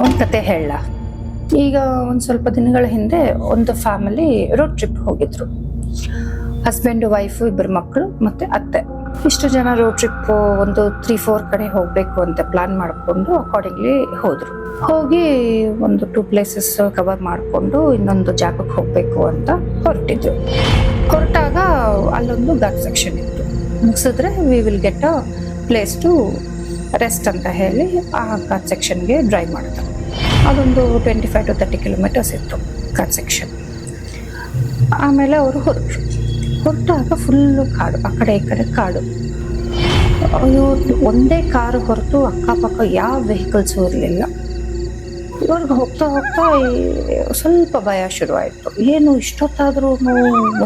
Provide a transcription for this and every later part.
ಒಂದು ಕತೆ ಹೇಳ. ಈಗ ಒಂದು ಸ್ವಲ್ಪ ದಿನಗಳ ಹಿಂದೆ ಒಂದು ಫ್ಯಾಮಿಲಿ ರೋಡ್ ಟ್ರಿಪ್ ಹೋಗಿದ್ರು. ಹಸ್ಬೆಂಡ್ ವೈಫು, ಇಬ್ಬರು ಮಕ್ಕಳು ಮತ್ತೆ ಅತ್ತೆ. ಇಷ್ಟು ಜನ ರೋಡ್ ಟ್ರಿಪ್ ಒಂದು 3-4 ಕಡೆ ಹೋಗ್ಬೇಕು ಅಂತ ಪ್ಲಾನ್ ಮಾಡಿಕೊಂಡು ಅಕಾರ್ಡಿಂಗ್ಲಿ ಹೋದ್ರು. ಹೋಗಿ ಒಂದು 2 ಪ್ಲೇಸಸ್ ಕವರ್ ಮಾಡಿಕೊಂಡು ಇನ್ನೊಂದು ಜಾಗಕ್ಕೆ ಹೋಗ್ಬೇಕು ಅಂತ ಹೊರಟಿದ್ರು. ಹೊರಟಾಗ ಅಲ್ಲೊಂದು ಘಾಟ್ ಸೆಕ್ಷನ್ ಇತ್ತು. ಮುಗಿಸಿದ್ರೆ we will get a place to rest ಅಂತ ಹೇಳಿ ಆ ಘಾಟ್ ಸೆಕ್ಷನ್ಗೆ ಡ್ರೈವ್ ಮಾಡಿದ್ರು. ಅದೊಂದು 25 to 30 ಕಿಲೋಮೀಟರ್ಸ್ ಇತ್ತು ಘಾಟ್ ಸೆಕ್ಷನ್. ಆಮೇಲೆ ಅವರು ಹೊರಟಾಗ ಫುಲ್ಲು ಕಾಡು, ಆ ಕಡೆ ಈ ಕಡೆ ಕಾಡು. ಒಂದೇ ಕಾರು ಹೊರತು ಅಕ್ಕಪಕ್ಕ ಯಾವ ವೆಹಿಕಲ್ಸು ಇರಲಿಲ್ಲ. ಇವ್ರಿಗೆ ಹೋಗ್ತಾ ಸ್ವಲ್ಪ ಭಯ ಶುರುವಾಯಿತು. ಏನು ಇಷ್ಟೊತ್ತಾದ್ರೂ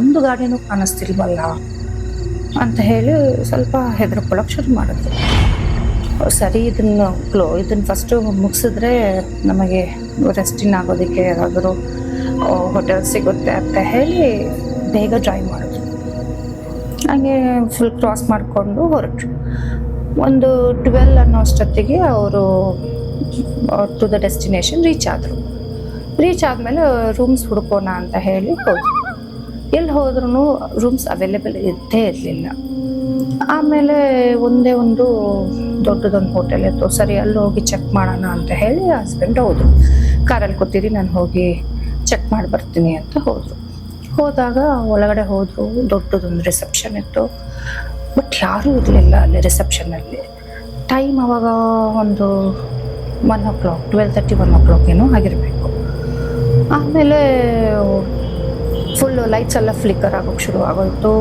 ಒಂದು ಗಾಡಿನೂ ಕಾಣಿಸ್ತಿಲ್ವಲ್ಲ ಅಂತ ಹೇಳಿ ಸ್ವಲ್ಪ ಹೆದರ್ಕೊಳ್ಳೋಕೆ ಶುರು ಮಾಡಿದ್ರು. ಸರಿ, ಇದನ್ನು ಫಸ್ಟು ಮುಗಿಸಿದ್ರೆ ನಮಗೆ ರೆಸ್ಟಿನ್ ಆಗೋದಕ್ಕೆ ಯಾರಾದರೂ ಹೋಟೆಲ್ ಸಿಗುತ್ತೆ ಅಂತ ಹೇಳಿ ಬೇಗ ಡ್ರೈವ್ ಮಾಡಿದ್ರು. ಹಾಗೆ ಫುಲ್ ಕ್ರಾಸ್ ಮಾಡಿಕೊಂಡು ಹೊರಟರು. ಒಂದು 12 ಅನ್ನೋ ಅಷ್ಟೊತ್ತಿಗೆ ಅವರು ಟು ದ ಡೆಸ್ಟಿನೇಷನ್ ರೀಚ್ ಆದರು. ರೀಚ್ ಆದಮೇಲೆ ರೂಮ್ಸ್ ಹುಡ್ಕೋಣ ಅಂತ ಹೇಳಿ ಹೋದ್ರು. ಎಲ್ಲಿ ಹೋದ್ರೂ ರೂಮ್ಸ್ ಅವೈಲೇಬಲ್ ಇದ್ದೇ ಇರಲಿಲ್ಲ. ಆಮೇಲೆ ಒಂದೇ ಒಂದು ದೊಡ್ಡದೊಂದು ಹೋಟೆಲ್ ಇತ್ತು. ಸರಿ, ಅಲ್ಲಿ ಹೋಗಿ ಚೆಕ್ ಮಾಡೋಣ ಅಂತ ಹೇಳಿ ಹಸ್ಬೆಂಡ್ ಹೋದರು. ಕಾರಲ್ಲಿ ಕೂತಿರಿ, ನಾನು ಹೋಗಿ ಚೆಕ್ ಮಾಡಿ ಬರ್ತೀನಿ ಅಂತ ಹೋದರು. ಹೋದಾಗ ಒಳಗಡೆ ಹೋದರು. ದೊಡ್ಡದೊಂದು ರಿಸೆಪ್ಷನ್ ಇತ್ತು, ಬಟ್ ಯಾರೂ ಇರಲಿಲ್ಲ ಅಲ್ಲಿ ರಿಸೆಪ್ಷನಲ್ಲಿ. ಟೈಮ್ ಅವಾಗ ಒಂದು 1 o'clock, 12:30, 1 o'clock ಏನೋ ಆಗಿರಬೇಕು. ಆಮೇಲೆ ಫುಲ್ಲು ಲೈಟ್ಸ್ ಎಲ್ಲ ಫ್ಲಿಕ್ಕರ್ ಆಗೋಕ್ಕೆ ಶುರು ಆಗೋಯ್ತು.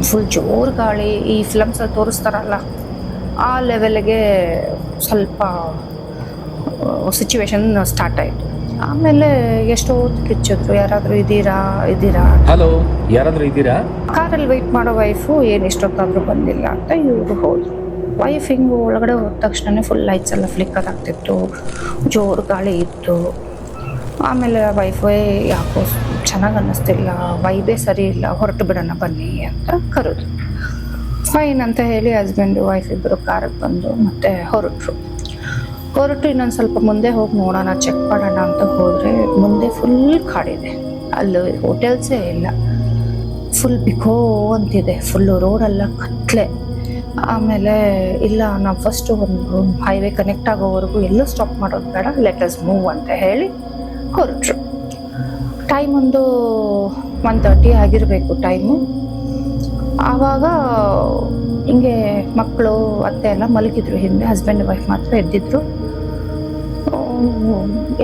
ಫುಲ್ ಜೋರು ಗಾಳಿ, ಈ ಫಿಲಮ್ಸಲ್ಲಿ ತೋರಿಸ್ತಾರಲ್ಲ ಆ ಲೆವೆಲ್ಗೆ ಸ್ವಲ್ಪ ಸಿಚುವೇಶನ್ ಸ್ಟಾರ್ಟ್ ಆಯಿತು. ಆಮೇಲೆ ಎಷ್ಟೋ ಕಿಚ್ಚಿದ್ರು, ಯಾರಾದರೂ ಇದ್ದೀರಾ. ಹಲೋ, ಯಾರಾದರೂ ಇದ್ದೀರಾ? ಕಾರಲ್ಲಿ ವೆಯ್ಟ್ ಮಾಡೋ ವೈಫು ಏನು ಇಷ್ಟೊತ್ತಾದರೂ ಬಂದಿಲ್ಲ ಅಂತ ಇವರು ಹೋದ್ರು. ವೈಫ್ ಹಿಂಗೆ ಒಳಗಡೆ ಹೋದ ತಕ್ಷಣ ಫುಲ್ ಲೈಟ್ಸ್ ಎಲ್ಲ ಫ್ಲಿಕ್ಕರ್ ಆಗ್ತಿತ್ತು, ಜೋರು ಗಾಳಿ ಇತ್ತು. ಆಮೇಲೆ ವೈಫೇ ಯಾಕೋ ಚೆನ್ನಾಗಿ ಅನ್ನಿಸ್ತಿಲ್ಲ, ವೈಬೇ ಸರಿ ಇಲ್ಲ, ಹೊರಟು ಬಿಡೋಣ ಬನ್ನಿ ಅಂತ ಕರೆದು. ಫೈನ್ ಅಂತ ಹೇಳಿ ಹಸ್ಬೆಂಡು ವೈಫ್ ಇಬ್ಬರು ಕಾರಿಗೆ ಬಂದು ಮತ್ತೆ ಹೊರಟು ಇನ್ನೊಂದು ಸ್ವಲ್ಪ ಮುಂದೆ ಹೋಗಿ ನೋಡೋಣ, ಚೆಕ್ ಮಾಡೋಣ ಅಂತ ಹೋದರೆ ಮುಂದೆ ಫುಲ್ ಕಾಡಿದೆ. ಅಲ್ಲಿ ಹೋಟೆಲ್ಸೇ ಇಲ್ಲ, ಫುಲ್ ಬಿಕೋ ಅಂತಿದೆ, ಫುಲ್ಲು ರೋಡೆಲ್ಲ ಕತ್ಲೆ. ಆಮೇಲೆ ಇಲ್ಲ, ನಾವು ಫಸ್ಟು ಒಂದು ಹೈವೇ ಕನೆಕ್ಟ್ ಆಗೋವರೆಗೂ ಎಲ್ಲೂ ಸ್ಟಾಪ್ ಮಾಡೋದು ಬೇಡ, ಲೆಟ್ ಅಸ್ ಮೂವ್ ಅಂತ ಹೇಳಿ ಹೊರಟ್ರು. ಟೈಮ್ ಒಂದು 1:30 ಆಗಿರಬೇಕು ಟೈಮು. ಆವಾಗ ಹಿಂಗೆ ಮಕ್ಕಳು ಅತ್ತೆ ಎಲ್ಲ ಮಲಗಿದ್ರು ಹಿಂದೆ, ಹಸ್ಬೆಂಡ್ ವೈಫ್ ಮಾತ್ರ ಎದ್ದಿದ್ರು.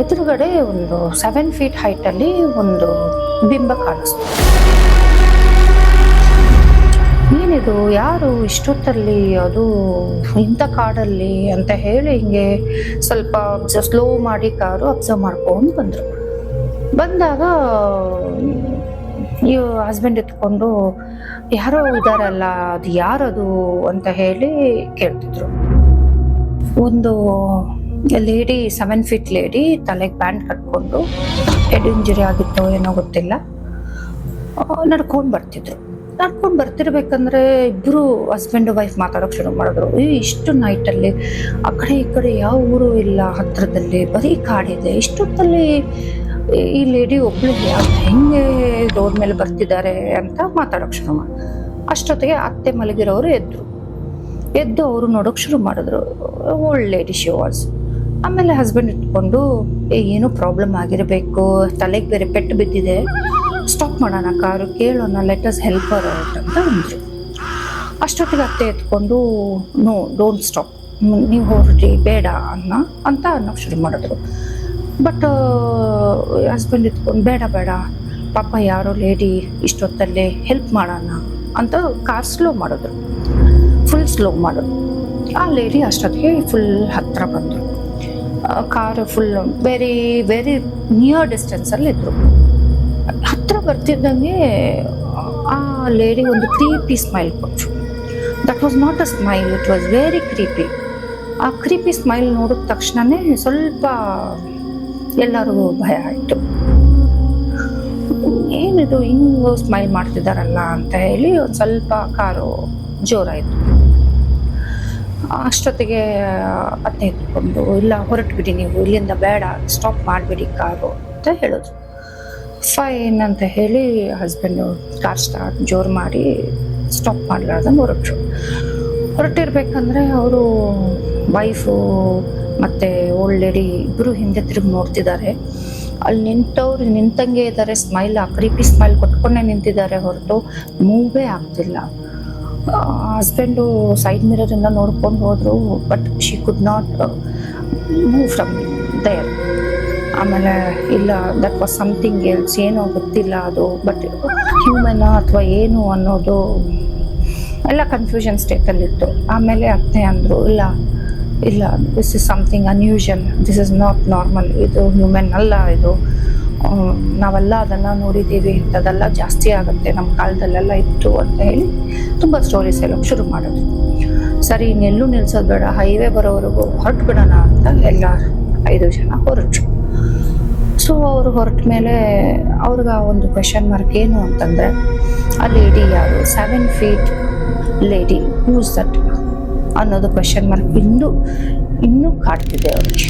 ಎದುರುಗಡೆ ಒಂದು 7 feet ಹೈಟಲ್ಲಿ ಒಂದು ಬಿಂಬ ಕಾಣಿಸ್ತು. ಏನಿದು, ಯಾರು ಇಷ್ಟೊತ್ತಲ್ಲಿ, ಅದು ಇಂಥ ಕಾಡಲ್ಲಿ ಅಂತ ಹೇಳಿ ಹಿಂಗೆ ಸ್ವಲ್ಪ ಸ್ಲೋ ಮಾಡಿ ಕಾರು ಅಬ್ಸರ್ವ್ ಮಾಡ್ಕೊಂಡು ಬಂದಾಗ ಈ ಹಸ್ಬೆಂಡ್ ಎತ್ಕೊಂಡು ಯಾರೋ ಇದಾರಲ್ಲ, ಅದು ಯಾರದು ಅಂತ ಹೇಳಿ ಕೇಳ್ತಿದ್ರು. ಒಂದು ಲೇಡಿ, 7 feet ಲೇಡಿ, ತಲೆಗೆ ಬ್ಯಾಂಡ್ ಕಟ್ಕೊಂಡು, ಹೆಡ್ ಇಂಜುರಿ ಆಗಿತ್ತೋ ಏನೋ ಗೊತ್ತಿಲ್ಲ, ನಡ್ಕೊಂಡು ಬರ್ತಿರ್ಬೇಕಂದ್ರೆ ಇಬ್ಬರು ಹಸ್ಬೆಂಡ್ ವೈಫ್ ಮಾತಾಡೋಕೆ ಶುರು ಮಾಡಿದ್ರು. ಇಷ್ಟು ನೈಟಲ್ಲಿ ಆ ಕಡೆ ಈ ಕಡೆ ಯಾವ ಊರು ಇಲ್ಲ ಹತ್ರದಲ್ಲಿ, ಬರೀ ಕಾಡಿದೆ, ಇಷ್ಟೊತ್ತಲ್ಲಿ ಈ ಲೇಡಿ ಒಬ್ಳು ಹೆಂಗೆ ರೋಡ್ ಮೇಲೆ ಬರ್ತಿದ್ದಾರೆ ಅಂತ ಮಾತಾಡೋಕೆ ಶುರು ಮಾಡಿ. ಅಷ್ಟೊತ್ತಿಗೆ ಅತ್ತೆ ಮಲಗಿರೋರು ಎದ್ದು ಅವರು ನೋಡೋಕೆ ಶುರು ಮಾಡಿದ್ರು. Old lady she was. ಆಮೇಲೆ ಹಸ್ಬೆಂಡ್ ಇಟ್ಕೊಂಡು ಏನೋ ಪ್ರಾಬ್ಲಮ್ ಆಗಿರಬೇಕು, ತಲೆಗೆ ಬೇರೆ ಪೆಟ್ಟು ಬಿದ್ದಿದೆ, ಸ್ಟಾಪ್ ಮಾಡೋಣ ಕಾರು, ಕೇಳೋಣ, let us help her out ಅಂತ ಅಂದರು. ಅಷ್ಟೊತ್ತಿಗೆ ಅತ್ತೆ ಎತ್ಕೊಂಡು ನೋ, ಡೋಂಟ್ ಸ್ಟಾಪ್, ನೀವು ಹೊರಟಿ ಬೇಡ ಅಂತ ಅನ್ನೋಕೆ ಶುರು ಮಾಡಿದ್ರು. ಬಟ್ ಹಸ್ಬೆಂಡ್ ಇಟ್ಕೊಂಡು ಬೇಡ ಪಾಪ ಯಾರೋ ಲೇಡಿ ಇಷ್ಟೊತ್ತಲ್ಲೇ ಹೆಲ್ಪ್ ಮಾಡೋಣ ಅಂತ ಕಾರ್ ಫುಲ್ ಸ್ಲೋ ಮಾಡಿದ್ರು. ಆ ಲೇಡಿ ಅಷ್ಟೊತ್ತಿಗೆ ಫುಲ್ ಹತ್ತಿರ ಬಂದರು. Car full very very near ಡಿಸ್ಟೆನ್ಸಲ್ಲಿ ಇದ್ರು. ಹತ್ತಿರ ಬರ್ತಿದ್ದಂಗೆ ಆ ಲೇಡಿ ಒಂದು ಕ್ರೀಪಿ ಸ್ಮೈಲ್ ಕೊಟ್ಟರು. That was not a smile, it was very creepy. ಆ ಕ್ರೀಪಿ ಸ್ಮೈಲ್ ನೋಡಿದ ತಕ್ಷಣವೇ ಸ್ವಲ್ಪ ಎಲ್ಲರಿಗೂ ಭಯ ಆಯಿತು. ಏನಿದು ಹಿಂಗೆ ಸ್ಮೈಲ್ ಮಾಡ್ತಿದ್ದಾರಲ್ಲ ಅಂತ ಹೇಳಿ ಒಂದು ಸ್ವಲ್ಪ ಕಾರು ಜೋರಾಯಿತು. ಅಷ್ಟೊತ್ತಿಗೆ ಅತ್ತೆ ಎತ್ಕೊಂಡು, ಇಲ್ಲ ಹೊರಟು ಬಿಡಿ ನೀವು ಇಲ್ಲಿಂದ, ಬೇಡ ಸ್ಟಾಪ್ ಮಾಡಿಬಿಡಿ ಕಾರು ಅಂತ ಹೇಳಿದ್ರು. ಫೈನ್ ಅಂತ ಹೇಳಿ ಹಸ್ಬೆಂಡು ಕಾರ್ ಸ್ಟಾರ್ಟ್ ಜೋರು ಮಾಡಿ ಸ್ಟಾಪ್ ಮಾಡಲಾರ್ದಂಗೆ ಹೊರಟಿರ್ಬೇಕಂದ್ರೆ ಅವರು ವೈಫು ಮತ್ತು ಓಲ್ಡ್ ಲೇಡಿ ಇಬ್ಬರು ಹಿಂದೆ ತಿರುಗಿ ನೋಡ್ತಿದ್ದಾರೆ. ಅಲ್ಲಿ ನಿಂತಂಗೆ ಇದ್ದಾರೆ, ಸ್ಮೈಲ್ ಕ್ರೀಪಿ ಸ್ಮೈಲ್ ಕೊಟ್ಕೊಂಡೇ ನಿಂತಿದ್ದಾರೆ ಹೊರತು ಮೂವೇ ಆಗ್ತಿಲ್ಲ. ಹಸ್ಬೆಂಡು ಸೈಡ್ ಮಿರರಿಂದ ನೋಡ್ಕೊಂಡು ಹೋದರು, but she could not move from there. ಆಮೇಲೆ ಇಲ್ಲ, ದಟ್ ವಾಸ್ ಸಮಥಿಂಗ್ ಎಲ್ಸ್, ಏನೋ ಗೊತ್ತಿಲ್ಲ ಅದು, ಬಟ್ ಹ್ಯೂಮನ್ ಅಥವಾ ಏನು ಅನ್ನೋದು ಎಲ್ಲ ಕನ್ಫ್ಯೂಷನ್ ಸ್ಟೇಟಲ್ಲಿತ್ತು. ಆಮೇಲೆ ಅತ್ತೆ ಅಂದರು, ಇಲ್ಲ this is something unusual, this is not normal, ಇದು ಹ್ಯೂಮನ್ ಅಲ್ಲ, ಇದು ನಾವೆಲ್ಲ ಅದನ್ನು ನೋಡಿದ್ದೀವಿ, ಇಂಥದ್ದೆಲ್ಲ ಜಾಸ್ತಿ ಆಗುತ್ತೆ, ನಮ್ಮ ಕಾಲದಲ್ಲೆಲ್ಲ ಇತ್ತು ಅಂತ ಹೇಳಿ ತುಂಬ ಸ್ಟೋರೀಸ್ ಹೇಳೋಕ್ಕೆ ಶುರು ಮಾಡಿದ್ರು. ಸರಿ, ಇನ್ನೆಲ್ಲೂ ನಿಲ್ಸೋದು ಬೇಡ, ಹೈವೇ ಬರೋವರೆಗೂ ಹೊರಟು ಬಿಡೋಣ ಅಂತ ಎಲ್ಲ 5 ಜನ ಹೊರಟರು. ಸೊ ಅವರು ಹೊರಟ ಮೇಲೆ ಅವ್ರಿಗೆ ಒಂದು ಕ್ವೆಶನ್ ಮಾರ್ಕ್ ಏನು ಅಂತಂದರೆ, ಆ ಲೇಡಿ ಯಾರು, 7 feet ಲೇಡಿ, ಹೂಸ್ ದಟ್ ಅನ್ನೋದು ಕ್ವೆಶನ್ ಮಾರ್ಕ್ ಇನ್ನೂ ಕಾಡ್ತಿದೆ ಅವ್ರಿಗೆ.